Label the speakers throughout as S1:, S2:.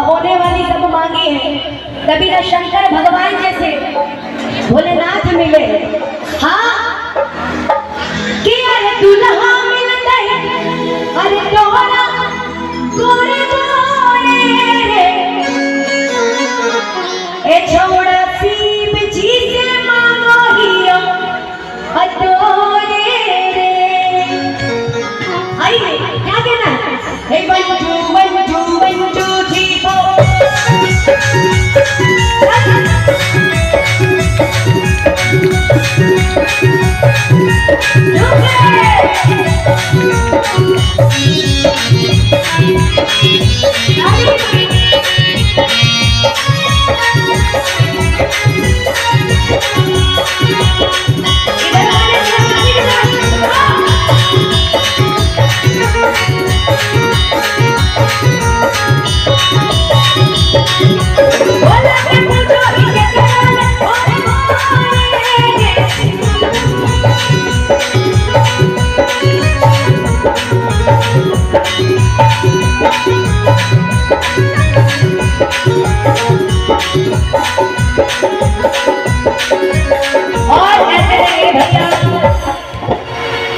S1: होने वाली सब मांगी है, तभी ना शंकर भगवान जैसे भोलेनाथ मिले। हाँ कि अरे दूल्हा मिलता है, अरे तोरा गोरे गोरे ए छोड़ा सीब जी से मांगो हियो अतोरे रे। आई क्या कहना है? 1 2 3 4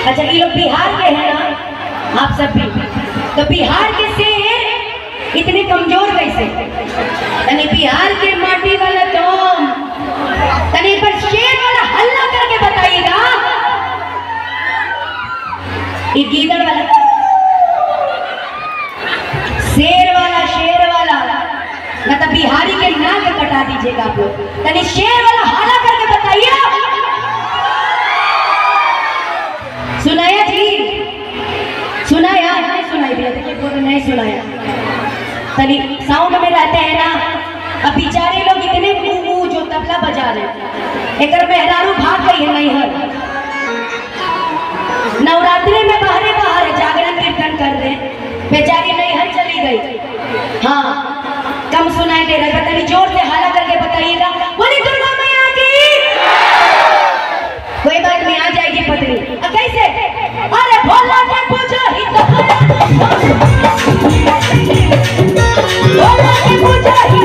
S1: अच्छा ये लोग बिहार के हैं ना, आप सब भी तो बिहार के शेर इतने कमजोर कैसे? यानी बिहार के माटी वाला तुम तने पर शेर वाला हल्ला करके बताइएगा। ये गीदड़ वाला, शेर वाला ना तो बिहारी के नाक कटा दीजिएगा आप लोग। तने शेर वाला हल्ला करके बताइए। सुनाया जी? सुनाया? नहीं सुनाई दिया तो नहीं सुनाया। तनी साउंड में रहते हैं ना, अब बेचारे लोग इतने जो तबला बजा रहे, एक मेहरारू भाग गई है नहीं है। नवरात्रि में बाहर जागरण कीर्तन कर रहे, बेचारी नहीं हर चली गई। हाँ कम सुनाई दे रहा है, तनी जोर से हाला करके बताइएगा। बोली दुर्गा मैया की। कोई बात नहीं, आ जाएगी पत्नी। कैसे? अरे भोला के पूजा ही तो भोला के पूजा ही